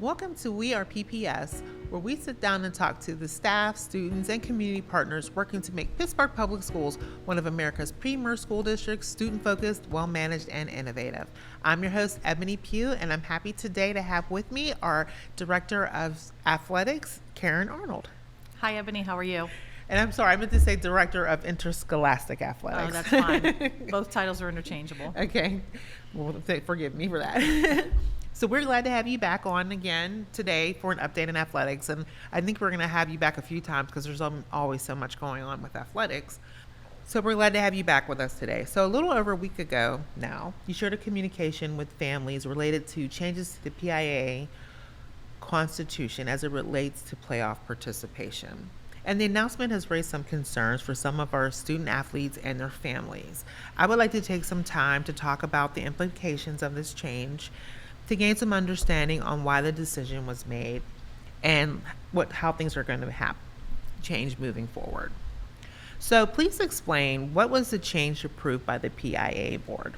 Welcome to We Are PPS, where we sit down and talk to the staff, students, and community partners working to make Pittsburgh Public Schools one of America's premier school districts, student-focused, well-managed, and innovative. I'm your host, Ebony Pugh, and I'm happy today to have with me our Director of Athletics, Karen Arnold. Hi, Ebony. How are you? And I'm sorry, I meant to say Director of Interscholastic Athletics. Oh, that's fine. Both titles are interchangeable. Okay. Well, forgive me for that. So we're glad to have you back on again today for an update on athletics. And I think we're going to have you back a few times because there's always so much going on with athletics. So we're glad to have you back with us today. So a little over a week ago now, you shared a communication with families related to changes to the PIAA constitution as it relates to playoff participation. And the announcement has raised some concerns for some of our student athletes and their families. I would like to take some time to talk about the implications of this change, to gain some understanding on why the decision was made and how things are going to change moving forward. So please explain, what was the change approved by the PIAA board?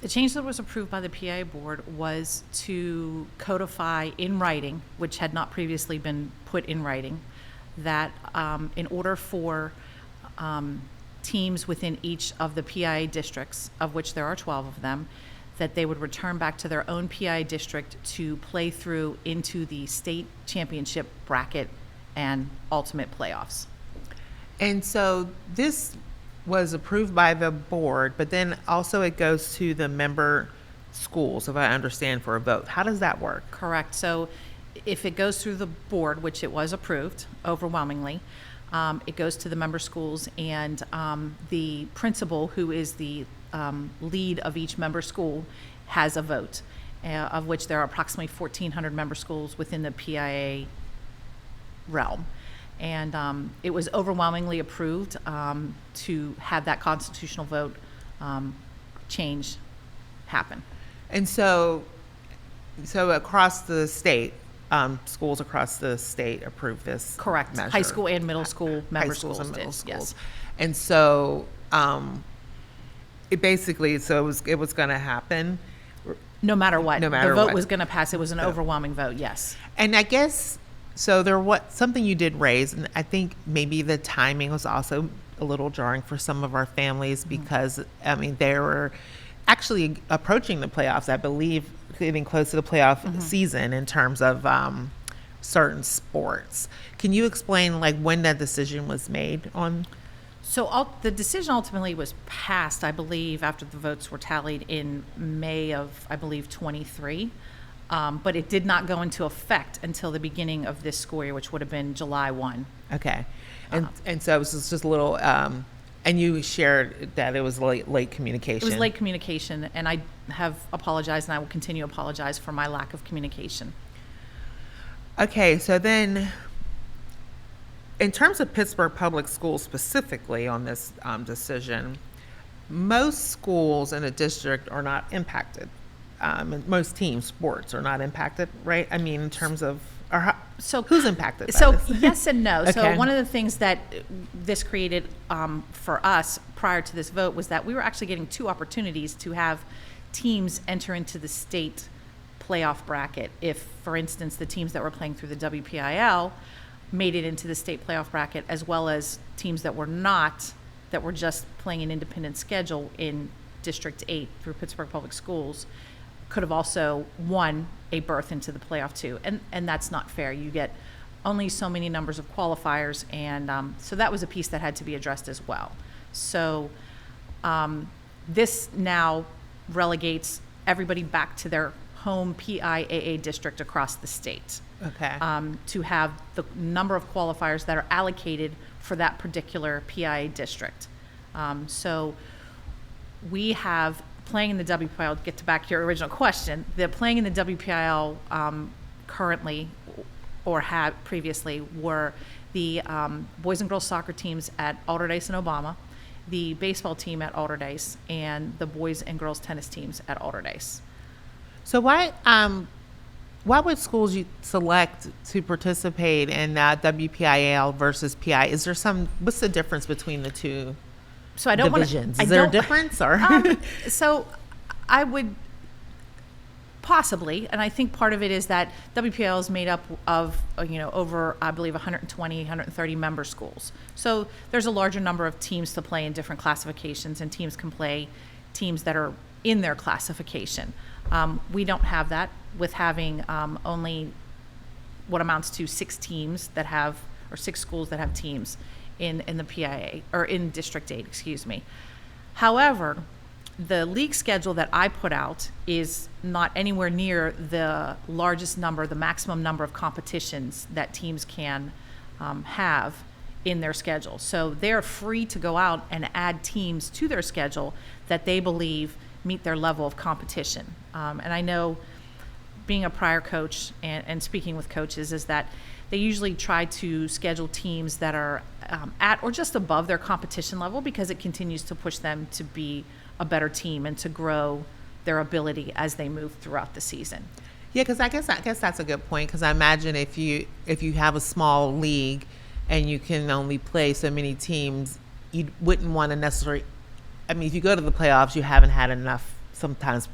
The change that was approved by the PIAA board was to codify in writing, which had not previously been put in writing, that in order for teams within each of the PIAA districts, of which there are 12 of them, that they would return back to their own PIAA district to play through into the state championship bracket and ultimate playoffs. And so this was approved by the board, but then also it goes to the member schools, if I understand, for a vote. How does that work? Correct. So if it goes through the board, which it was approved overwhelmingly, it goes to the member schools, and the principal, who is the lead of each member school, has a vote, of which there are approximately 1,400 member schools within the PIAA realm. And it was overwhelmingly approved to have that constitutional vote change happen. And so across the state, schools across the state approved this. Correct. Measure. High school and middle school member High schools and middle did, schools. yes. And so it basically, so it was going to happen. No matter what. No matter the vote what. was going to pass. It was an overwhelming vote, yes. And I guess, so something you did raise, and I think maybe the timing was also a little jarring for some of our families because, I mean, they were actually approaching the playoffs, I believe, getting close to the playoff season in terms of certain sports. Can you explain when that decision was made on? So the decision ultimately was passed, I believe, after the votes were tallied in May of, I believe, 23. But it did not go into effect until the beginning of this school year, which would have been July 1. Okay. And so it was just a little, and you shared that it was late communication. It was late communication, and I have apologized, and I will continue to apologize for my lack of communication. Okay, so then, in terms of Pittsburgh Public Schools specifically on this decision, most schools in a district are not impacted. Most team sports are not impacted, right? I mean, in terms of, who's impacted by this? Yes and no. Okay. So one of the things that this created for us prior to this vote was that we were actually getting two opportunities to have teams enter into the state playoff bracket. If, for instance, the teams that were playing through the WPIAL made it into the state playoff bracket, as well as teams that were not, that were just playing an independent schedule in District 8 through Pittsburgh Public Schools, could have also won a berth into the playoff too. And that's not fair. You get only so many numbers of qualifiers, and so that was a piece that had to be addressed as well. So this now relegates everybody back to their home PIAA district across the state. Okay. To have the number of qualifiers that are allocated for that particular PIAA district. So we have playing in the WPIAL, get to back to your original question, the playing in the WPIAL currently, or had previously, were the boys and girls soccer teams at Alderdice and Obama, the baseball team at Alderdice, and the boys and girls tennis teams at Alderdice. So why would schools select to participate in WPIAL versus PI? Is there what's the difference between the two So I don't want divisions? to. Is there a difference, or? So I would Possibly, and I think part of it is that WPIAA is made up of, over, I believe, 120, 130 member schools. So there's a larger number of teams to play in different classifications, and teams can play teams that are in their classification. We don't have that with having only what amounts to 6 teams that have, or 6 schools that have teams in the PIAA, or in District 8, excuse me. However, the league schedule that I put out is not anywhere near the largest number, the maximum number of competitions that teams can have in their schedule. So they're free to go out and add teams to their schedule that they believe meet their level of competition. And I know, being a prior coach and speaking with coaches, is that they usually try to schedule teams that are at or just above their competition level, because it continues to push them to be a better team and to grow their ability as they move throughout the season. Yeah, because I guess that's a good point, because I imagine if you have a small league and you can only play so many teams, you wouldn't want to necessarily. I mean, if you go to the playoffs, you haven't had enough sometimes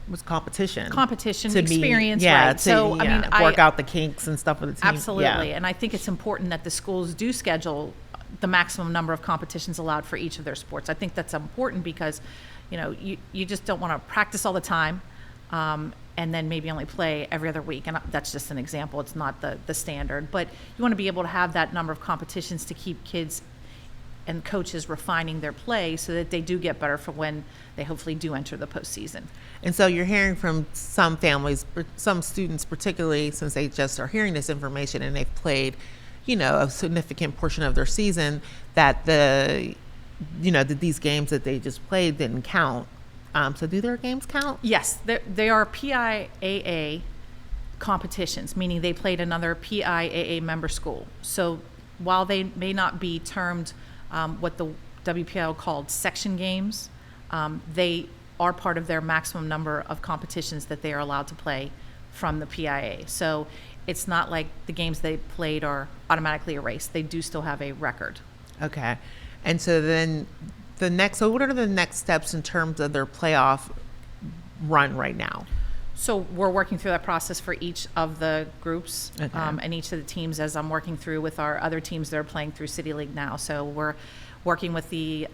was competition to experience, be, yeah, right? So I work out the kinks and stuff with the team. Absolutely, yeah. And I think it's important that the schools do schedule the maximum number of competitions allowed for each of their sports. I think that's important because, you just don't want to practice all the time, and then maybe only play every other week. And that's just an example. It's not the standard, but you want to be able to have that number of competitions to keep kids and coaches refining their play so that they do get better for when they hopefully do enter the postseason. And so you're hearing from some families, some students particularly, since they just are hearing this information and they've played, a significant portion of their season, that that these games that they just played didn't count. So do their games count? Yes, they are PIAA competitions, meaning they played another PIAA member school. So while they may not be termed what the WPIAL called section games, they are part of their maximum number of competitions that they are allowed to play from the PIAA. So it's not like the games they played are automatically erased. They do still have a record. Okay. And so then so what are the next steps in terms of their playoff run right now? So we're working through that process for each of the groups, Okay. and each of the teams, as I'm working through with our other teams that are playing through City League now. So we're working with the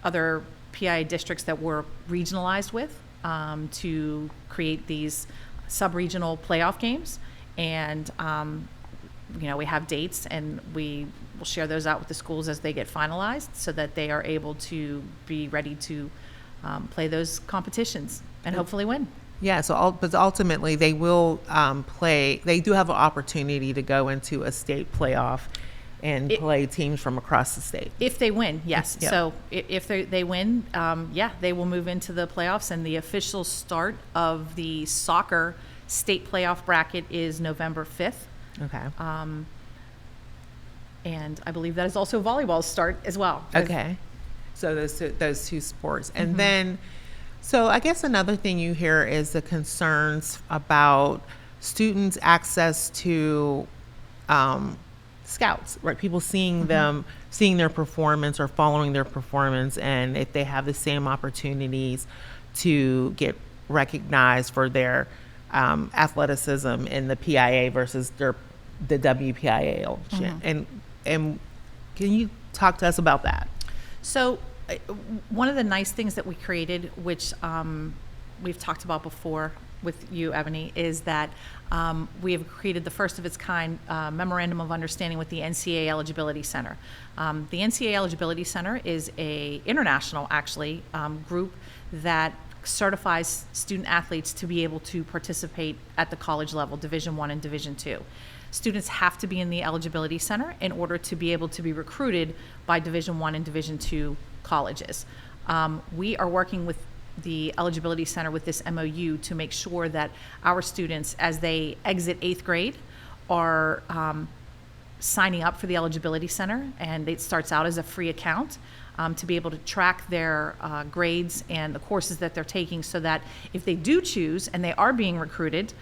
other PIA districts that we're regionalized with to create these sub-regional playoff games. And, we have dates, and we will share those out with the schools as they get finalized so that they are able to be ready to play those competitions and hopefully win. Yeah, but ultimately they will play. They do have an opportunity to go into a state playoff and play teams from across the state. If they win, yes. Yeah. So if they win, they will move into the playoffs, and the official start of the soccer state playoff bracket is November 5th. Okay. And I believe that is also volleyball's start as well. Okay. So those two sports. And then, so I guess another thing you hear is the concerns about students' access to scouts, right? People seeing them, seeing their performance or following their performance, and if they have the same opportunities to get recognized for their athleticism in the PIA versus the WPIAL. And can you talk to us about that? So one of the nice things that we created, which we've talked about before with you, Ebony, is that we have created the first of its kind memorandum of understanding with the NCAA Eligibility Center. The NCAA Eligibility Center is a international, actually, group that certifies student athletes to be able to participate at the college level, Division I and Division II. Students have to be in the Eligibility Center in order to be able to be recruited by Division I and Division II colleges. We are working with the Eligibility Center with this MOU to make sure that our students, as they exit 8th grade, are signing up for the Eligibility Center, and it starts out as a free account to be able to track their grades and the courses that they're taking, so that if they do choose and they are being recruited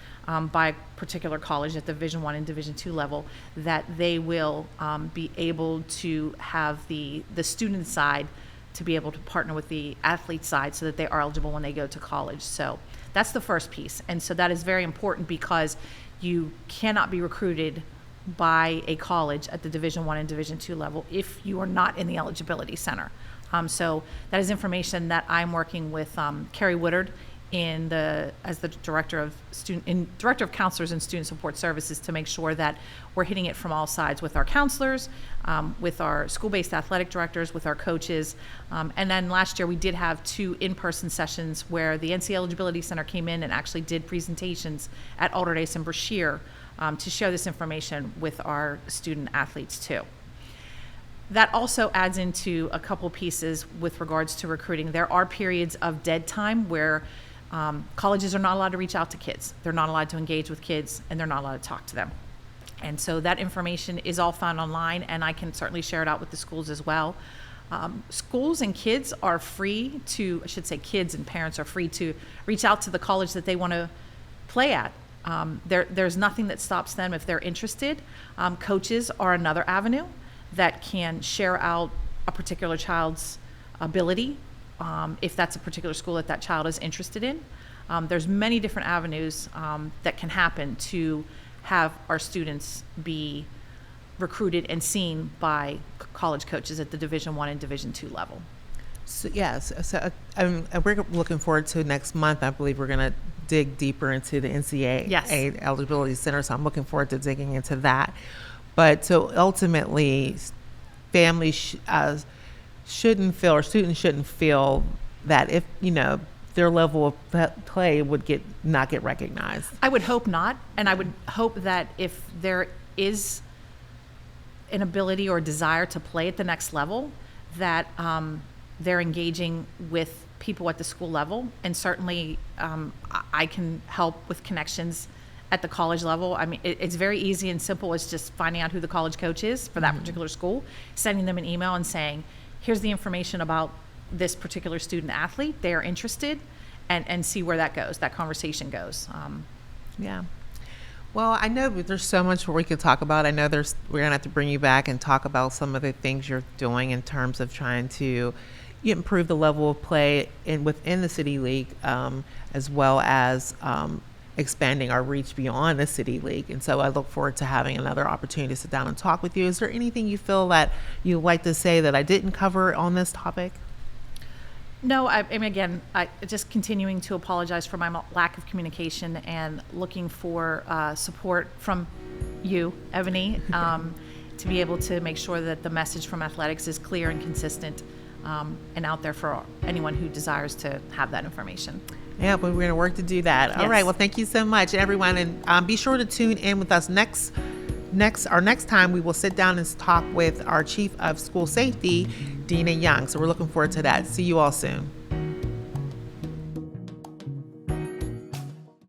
by a particular college at the Division I and Division II level, that they will be able to have the student side to be able to partner with the athlete side so that they are eligible when they go to college. So that's the first piece. And so that is very important because you cannot be recruited by a college at the Division I and Division II level if you are not in the eligibility center. So that is information that I'm working with Carrie Woodard as the director of counselors and student support services to make sure that we're hitting it from all sides with our counselors, with our school-based athletic directors, with our coaches. And then last year we did have 2 in-person sessions where the NC Eligibility Center came in and actually did presentations at Alderdice and Brashear to share this information with our student athletes too. That also adds into a couple pieces with regards to recruiting. There are periods of dead time where colleges are not allowed to reach out to kids. They're not allowed to engage with kids, and they're not allowed to talk to them. And so that information is all found online, and I can certainly share it out with the schools as well. Schools and kids are free to, I should say kids and parents are free to reach out to the college that they want to play at. There's nothing that stops them if they're interested. Coaches are another avenue that can share out a particular child's ability, if that's a particular school that that child is interested in. There's many different avenues that can happen to have our students be recruited and seen by college coaches at the Division I and Division II level. So, yes, so we're looking forward to next month. I believe we're going to dig deeper into the NCAA Eligibility Center, so I'm looking forward to digging into that. But so ultimately, families shouldn't feel, or students shouldn't feel that if, their level of play would not get recognized. I would hope not, and I would hope that if there is an ability or desire to play at the next level, that they're engaging with people at the school level, and certainly I can help with connections at the college level. I mean, it's very easy and simple. It's just finding out who the college coach is for that particular school, sending them an email and saying, here's the information about this particular student athlete. They are interested, and see where that goes, that conversation goes. Yeah. Well, I know there's so much more we could talk about. I know we're going to have to bring you back and talk about some of the things you're doing in terms of trying to improve the level of play within the City League, as well as expanding our reach beyond the City League. And so I look forward to having another opportunity to sit down and talk with you. Is there anything you feel that you'd like to say that I didn't cover on this topic? No, I mean, again, just continuing to apologize for my lack of communication and looking for support from you, Ebony, to be able to make sure that the message from athletics is clear and consistent and out there for anyone who desires to have that information. Yeah, but we're going to work to do that. All right. Well, thank you so much, everyone. And be sure to tune in with us next time. We will sit down and talk with our Chief of School Safety, Dina Young. So we're looking forward to that. See you all soon.